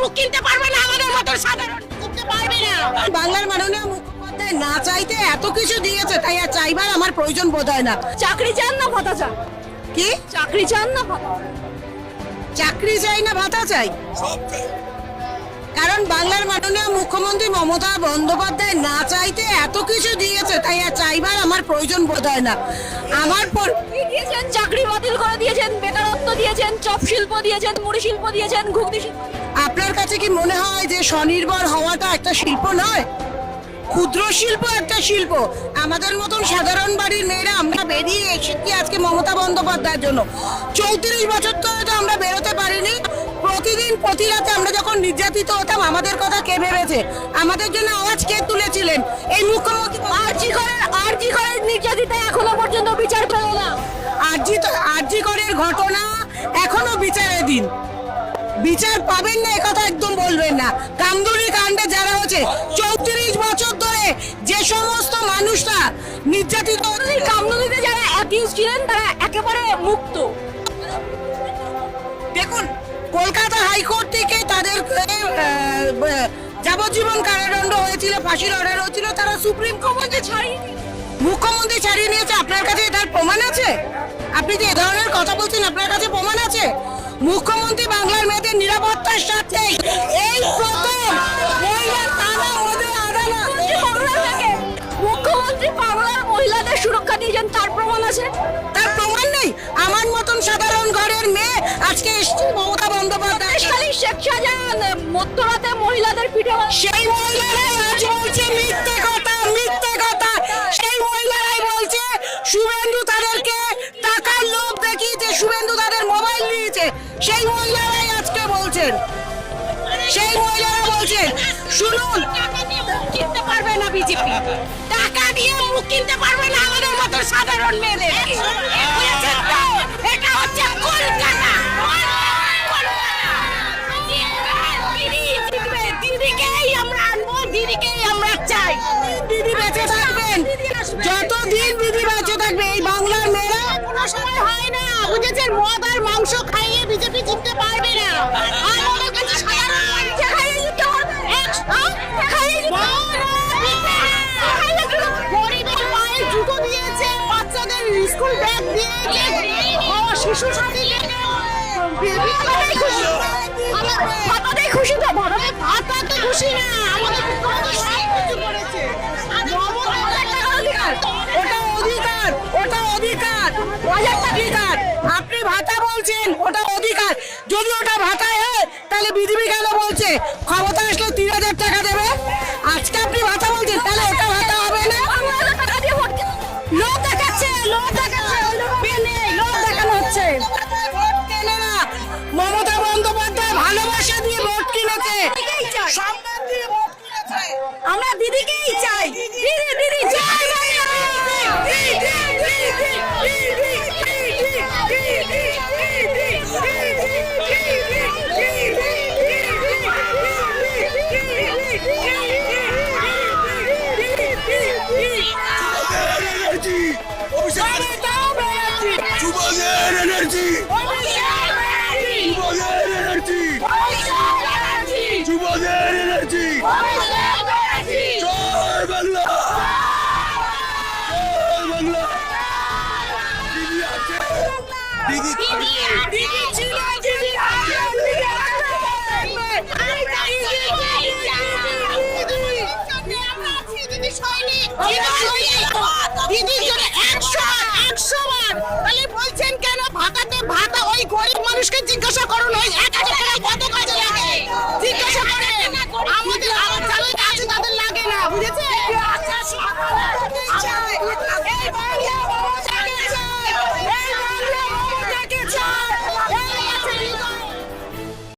মুখ কিনতে পারবে না, আমাদের মতো সাধারণ কিনতে পারবে না। বাংলার মাননীয় মুখোপাধ্যায় না চাইতে এত কিছু দিয়েছে, তাই আর চাইবার আমার প্রয়োজন বোধ হয় না। চাকরি চান না ভাতা চান? কি চাকরি চান না ভাতা? চাকরি চাই না ভাতা চাই? কারণ বাংলার মাননীয় মুখ্যমন্ত্রী মমতা বন্দ্যোপাধ্যায় না চাইতে এত কিছু দিয়েছে, তাই আর চাইবার আমার প্রয়োজন বোধ হয় না। আমার কি দিয়েছেন? চাকরি বাতিল করে দিয়েছেন, বেকারত্ব দিয়েছেন, চপ শিল্প দিয়েছেন, মুড়ি শিল্প দিয়েছেন, ঘুগনি শিল্প। আপনার কাছে কি মনে হয় যে স্বনির্ভর হওয়াটা একটা শিল্প নয়? ক্ষুদ্র শিল্প একটা শিল্প। আমাদের মতন সাধারণ বাড়ির মেয়েরা আমরা বেরিয়ে এসেছি আজকে মমতা বন্দ্যোপাধ্যায়ের জন্য। 34 বছর ধরে তো আমরা বেরোতে পারিনি। প্রতিদিন প্রতি রাতে আমরা যখন নির্যাতিত হতাম, আমাদের কথা কে ভেবেছে? আমাদের জন্য আওয়াজ কে তুলেছিলেন? এই মুখ্যমন্ত্রী। আরজি করের নির্যাতিতা এখনো পর্যন্ত বিচার পেল না। আরজি করের ঘটনা এখনো বিচারাধীন। বিচার পাবেন না একথা একদম বলবেন না। কামদুনি কাণ্ডে যারা হচ্ছে 34 বছর ধরে যে সমস্ত মানুষরা নির্যাতিত, কামদুনিতে যারা অ্যাকিউজ ছিলেন তারা একেবারে মুক্ত। দেখুন, কলকাতা হাইকোর্ট থেকে তাদের যাবজ্জীবন কারাদণ্ড হয়েছিল, ফাঁসির অর্ডার হয়েছিল, তারা সুপ্রিম কোর্টে মুখ্যমন্ত্রী ছাড়িয়ে নিয়েছে। আপনার কাছে এটার প্রমাণ আছে? আপনি যে এ ধরনের কথা বলছেন, আপনার কাছে প্রমাণ আছে? মুখ্যমন্ত্রী বাংলার মেয়েদের নিরাপত্তার সাথে এই প্রথম মহিলার থানা ওদের আদালত। মুখ্যমন্ত্রী বাংলার মহিলাদের সুরক্ষা দিয়েছেন, তার প্রমাণ আছে? তার প্রমাণ নেই। আমার মতন সাধারণ ঘরের মেয়ে আজকে এসছে মমতা বন্দ্যোপাধ্যায়। শেখ শাহজাহান মধ্যরাতে মহিলাদের পিঠে, সেই মহিলারাই আজ বলছে মিথ্যে কথা, মিথ্যে কথা। সেই মহিলারাই বলছে শুভেন্দু তাদেরকে টাকার লোভ দেখিয়েছে, শুভেন্দু তাদের মোবাইল নিয়েছে। সেই মহিলারাই আজকে বলছেন, সেই মহিলারা বলছেন, শুনুন, টাকা দিয়ে মুখ কিনতে পারবে না বিজেপি, টাকা দিয়ে মুখ কিনতে পারবে না আমাদের মতো সাধারণ মেয়েদের। এটা হচ্ছে কলকাতা। দিদিকেই আমরা আনবো, দিদিকেই আমরা চাই। দিদি বেঁচে থাকবেন, যতদিন দিদি বেঁচে থাকবে এই বাংলার মেয়েরা কোনো সময় হয় না, বুঝেছেন? মদ আর মাংস খাইয়ে বিজেপি জিততে পারবে না। আমাদের কাছে সাধারণ মানুষ খাইয়ে জিততে হবে। গরিবের পায়ে জুতো দিয়েছে, বাচ্চাদের স্কুল ব্যাগ দিয়েছে, শিশু সাথী ভাতাতে খুশি তো? ভাতাতে খুশি না, আমাদের মুখ্যমন্ত্রী সব কিছু করেছে। ওটা অধিকার, ওটা অধিকার, অধিকার। আপনি ভাতা বলছেন, ওটা অধিকার। যদি ওটা ভাতায় হয় তাহলে বিজেপি কেন বলছে ক্ষমতা আসলে 3000 টাকা দেবে? আজকে আপনি ভাতা বলছেন, তাহলে ওটা ভাতা হবে না? লোক দেখাচ্ছে, লোক দেখাচ্ছে, লোক দেখানো হচ্ছে। ভোট কেনে না, মমতা বন্দ্যোপাধ্যায় ভালোবাসা দিয়ে ভোট কিনেছে, সম্মান দিয়ে ভোট কিনেছে। আমরা দিদিকেই চাই। দিদি দিদি জয় দিদি